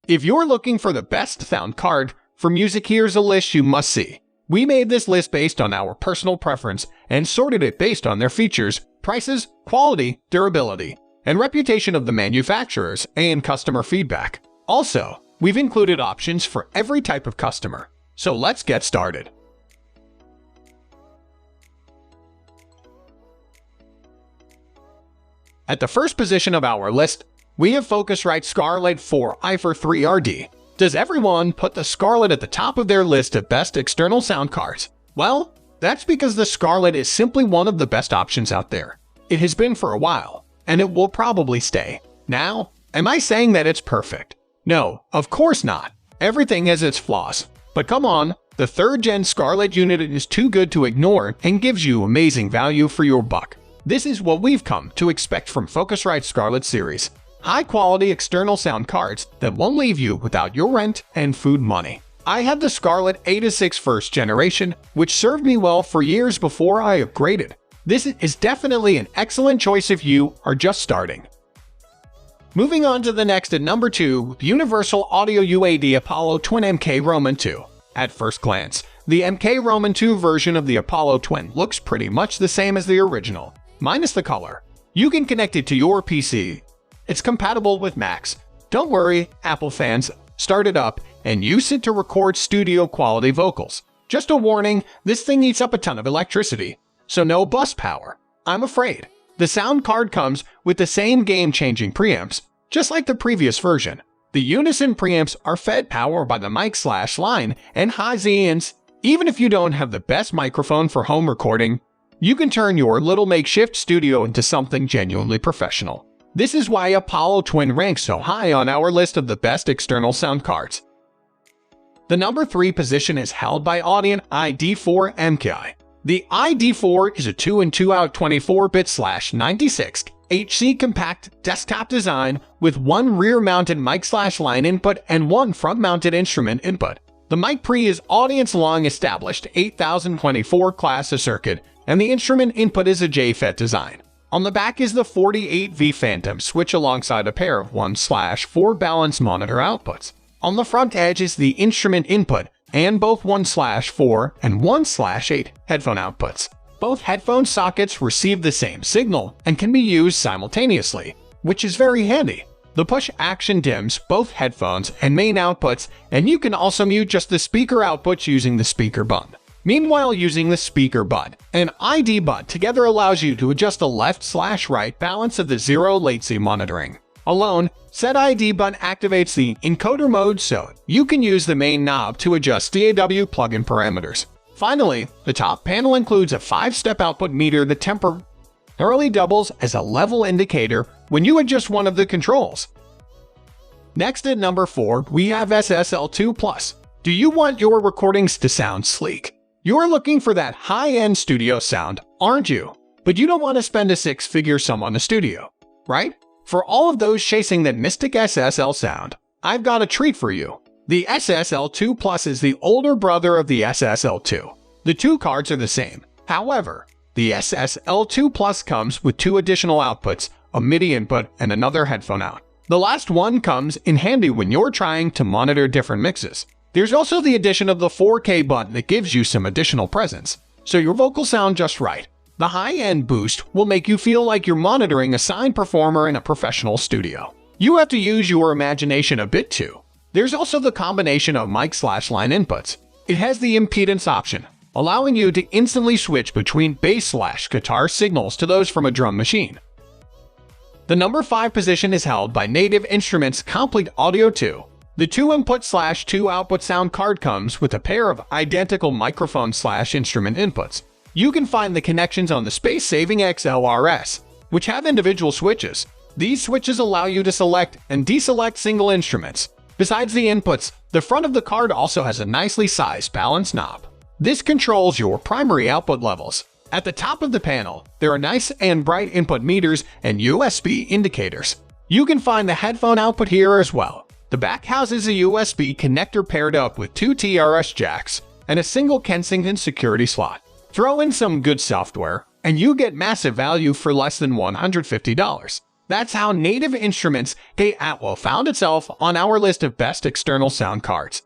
If you're looking for the best sound card for music, here's a list you must see. We made this list based on our personal preference and sorted it based on their features, prices, quality, durability, and reputation of the manufacturers and customer feedback. Also, we've included options for every type of customer. So let's get started. At the first position of our list, we have FOCUSRITE SCARLETT 4 i4 3RD. Does everyone put the SCARLETT at the top of their list of best external sound cards? Well, that's because the SCARLETT is simply one of the best options out there. It has been for a while, and it will probably stay. Now, am I saying that it's perfect? No, of course not. Everything has its flaws. But come on, the 3rd gen SCARLETT unit is too good to ignore and gives you amazing value for your buck. This is what we've come to expect from FOCUSRITE SCARLETT series. High-quality external sound cards that won't leave you without your rent and food money. I had the SCARLETT A6 first generation, which served me well for years before I upgraded. This is definitely an excellent choice if you are just starting. Moving on to the next at number 2, Universal Audio UAD Apollo Twin MKII. At first glance, the MKII version of the Apollo Twin looks pretty much the same as the original, minus the color. You can connect it to your PC. It's compatible with Macs. Don't worry, Apple fans, start it up and use it to record studio-quality vocals. Just a warning, this thing eats up a ton of electricity, so no bus power, I'm afraid. The sound card comes with the same game-changing preamps, just like the previous version. The Unison preamps are fed power by the mic/line and high-ends. Even if you don't have the best microphone for home recording, you can turn your little makeshift studio into something genuinely professional. This is why Apollo Twin ranks so high on our list of the best external sound cards. The number 3 position is held by Audient ID4 MKII. The ID4 is a 2-in-2-out 24-bit/96 HC compact desktop design with one rear-mounted mic/line input and one front-mounted instrument input. The mic pre is Audient's long-established 8024 class of circuit, and the instrument input is a JFET design. On the back is the 48V Phantom switch alongside a pair of 1/4 balance monitor outputs. On the front edge is the instrument input and both 1/4 and 1/8 headphone outputs. Both headphone sockets receive the same signal and can be used simultaneously, which is very handy. The push action dims both headphones and main outputs, and you can also mute just the speaker outputs using the speaker button. Meanwhile, using the speaker button and ID button together allows you to adjust the left/right balance of the zero latency monitoring. Alone, set ID button activates the encoder mode so you can use the main knob to adjust DAW plugin parameters. Finally, the top panel includes a 5-step output meter that temporarily doubles as a level indicator when you adjust one of the controls. Next at number 4, we have SSL2 Plus. Do you want your recordings to sound sleek? You're looking for that high-end studio sound, aren't you? But you don't want to spend a 6-figure sum on a studio, right? For all of those chasing that mystic SSL sound, I've got a treat for you. The SSL2 Plus is the older brother of the SSL2. The two cards are the same. However, the SSL2 Plus comes with 2 additional outputs, a MIDI input and another headphone out. The last one comes in handy when you're trying to monitor different mixes. There's also the addition of the 4K button that gives you some additional presence, so your vocals sound just right. The high-end boost will make you feel like you're monitoring a signed performer in a professional studio. You have to use your imagination a bit too. There's also the combination of mic/line inputs. It has the impedance option, allowing you to instantly switch between bass/guitar signals to those from a drum machine. The number 5 position is held by Native Instruments' Komplete Audio 2. The 2-input/2 output sound card comes with a pair of identical microphone/instrument inputs. You can find the connections on the space-saving XLRs, which have individual switches. These switches allow you to select and deselect single instruments. Besides the inputs, the front of the card also has a nicely sized balance knob. This controls your primary output levels. At the top of the panel, there are nice and bright input meters and USB indicators. You can find the headphone output here as well. The back houses a USB connector paired up with 2 TRS jacks and a single Kensington security slot. Throw in some good software, and you get massive value for less than $150. That's how Native Instruments MKII found itself on our list of best external sound cards.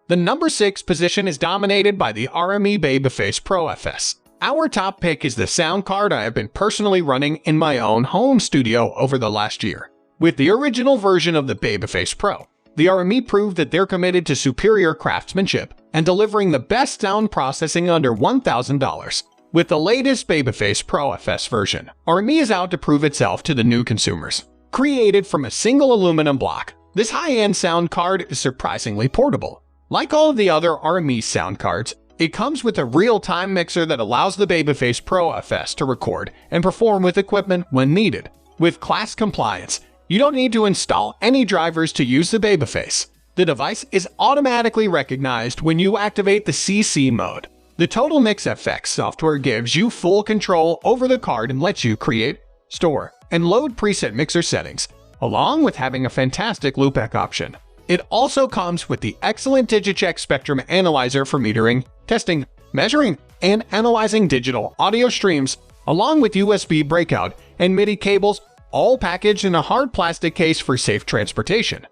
The number 6 position is dominated by the RME Babyface Pro FS. Our top pick is the sound card I have been personally running in my own home studio over the last year. With the original version of the Babyface Pro, the RME proved that they're committed to superior craftsmanship and delivering the best sound processing under $1,000. With the latest Babyface Pro FS version, RME is out to prove itself to the new consumers. Created from a single aluminum block, this high-end sound card is surprisingly portable. Like all of the other RME sound cards, it comes with a real-time mixer that allows the Babyface Pro FS to record and perform with equipment when needed. With class compliance, you don't need to install any drivers to use the Babyface. The device is automatically recognized when you activate the CC mode. The Total Mix FX software gives you full control over the card and lets you create, store, and load preset mixer settings, along with having a fantastic loopback option. It also comes with the excellent DigiCheck Spectrum Analyzer for metering, testing, measuring, and analyzing digital audio streams, along with USB breakout and MIDI cables, all packaged in a hard plastic case for safe transportation.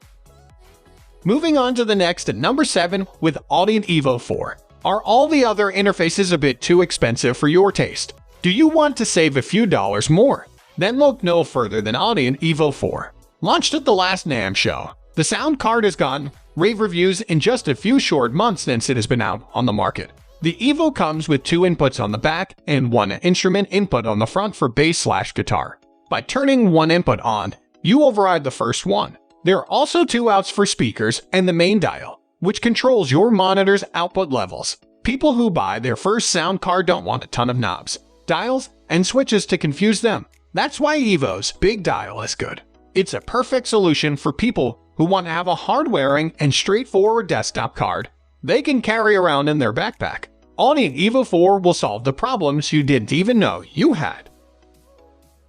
Moving on to the next at number 7 with Audient Evo 4. Are all the other interfaces a bit too expensive for your taste? Do you want to save a few dollars more? Then look no further than Audient Evo 4. Launched at the last NAMM show, the sound card has gotten rave reviews in just a few short months since it has been out on the market. The Evo comes with 2 inputs on the back and 1 instrument input on the front for bass/guitar. By turning one input on, you override the first one. There are also 2 outs for speakers and the main dial, which controls your monitor's output levels. People who buy their first sound card don't want a ton of knobs, dials, and switches to confuse them. That's why Evo's big dial is good. It's a perfect solution for people who want to have a hard-wearing and straightforward desktop card they can carry around in their backpack. Audient Evo 4 will solve the problems you didn't even know you had.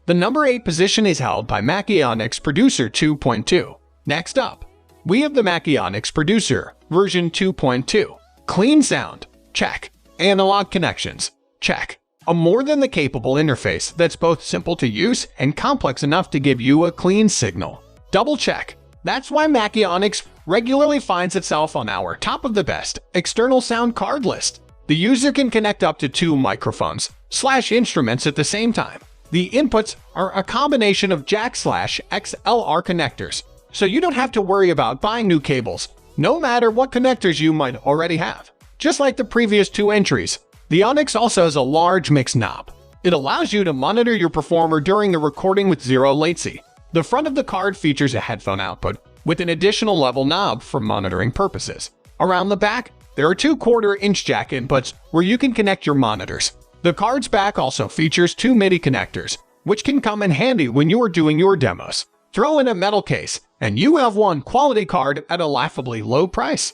The number 8 position is held by Mackle Onyx Producer 2.2. Next up, we have the Mackle Onyx Producer version 2.2. Clean sound? Check. Analog connections? Check. A more than the capable interface that's both simple to use and complex enough to give you a clean signal. Double check. That's why Mackle Onyx regularly finds itself on our top of the best external sound card list. The user can connect up to 2 microphones/instruments at the same time. The inputs are a combination of jack/XLR connectors, so you don't have to worry about buying new cables, no matter what connectors you might already have. Just like the previous 2 entries, the Onyx also has a large mix knob. It allows you to monitor your performer during the recording with 0 latency. The front of the card features a headphone output with an additional level knob for monitoring purposes. Around the back, there are 2 1/4-inch jack inputs where you can connect your monitors. The card's back also features 2 MIDI connectors, which can come in handy when you are doing your demos. Throw in a metal case, and you have one quality card at a laughably low price.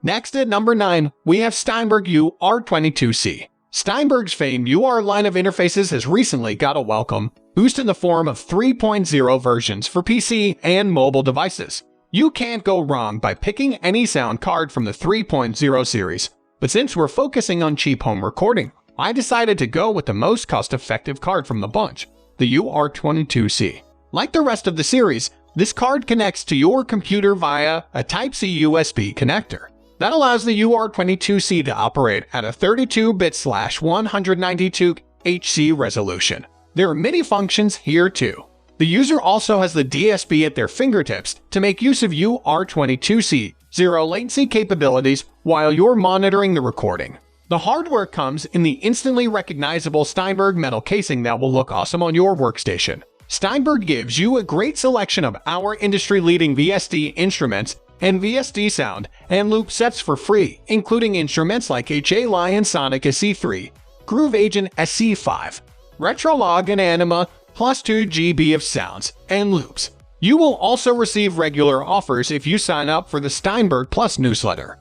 Next at number 9, we have Steinberg UR22C. Steinberg's famed UR line of interfaces has recently got a welcome boost in the form of 3.0 versions for PC and mobile devices. You can't go wrong by picking any sound card from the 3.0 series, but since we're focusing on cheap home recording, I decided to go with the most cost-effective card from the bunch, the UR22C. Like the rest of the series, this card connects to your computer via a Type-C USB connector. That allows the UR22C to operate at a 32-bit/192HZ resolution. There are MIDI functions here too. The user also has the DSP at their fingertips to make use of UR22C 0 latency capabilities while you're monitoring the recording. The hardware comes in the instantly recognizable Steinberg metal casing that will look awesome on your workstation. Steinberg gives you a great selection of our industry-leading VST instruments and VST sound and loop sets for free, including instruments like HA Lion Sonic SC3, Groove Agent SC5, Retrolog and Anima, plus 2 GB of sounds and loops. You will also receive regular offers if you sign up for the Steinberg Plus newsletter.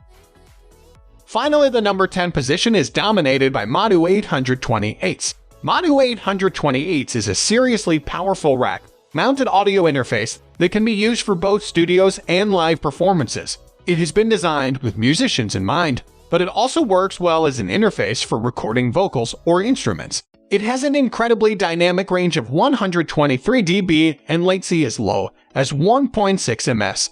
Finally, the number 10 position is dominated by MOTU 828s. MOTU 828s is a seriously powerful rack-mounted audio interface that can be used for both studios and live performances. It has been designed with musicians in mind, but it also works well as an interface for recording vocals or instruments. It has an incredibly dynamic range of 123 dB and latency as low as 1.6 ms,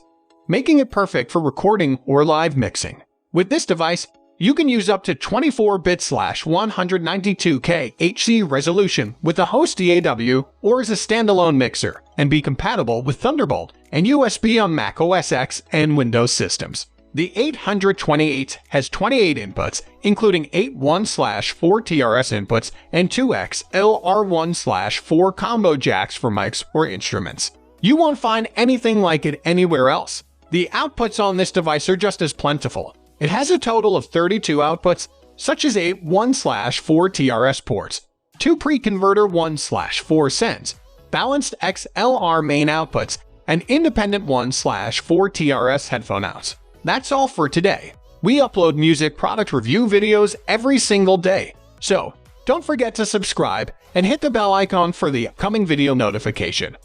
making it perfect for recording or live mixing. With this device, you can use up to 24-bit/192K HC resolution with a host DAW or as a standalone mixer and be compatible with Thunderbolt and USB on Mac OS X and Windows systems. The 828 has 28 inputs, including 8 1/4 TRS inputs and 2 XLR 1/4 combo jacks for mics or instruments. You won't find anything like it anywhere else. The outputs on this device are just as plentiful. It has a total of 32 outputs, such as 8 1/4 TRS ports, 2 pre-converter 1/4 sends, balanced XLR main outputs, and independent 1/4 TRS headphone outs. That's all for today. We upload music product review videos every single day, so don't forget to subscribe and hit the bell icon for the upcoming video notification.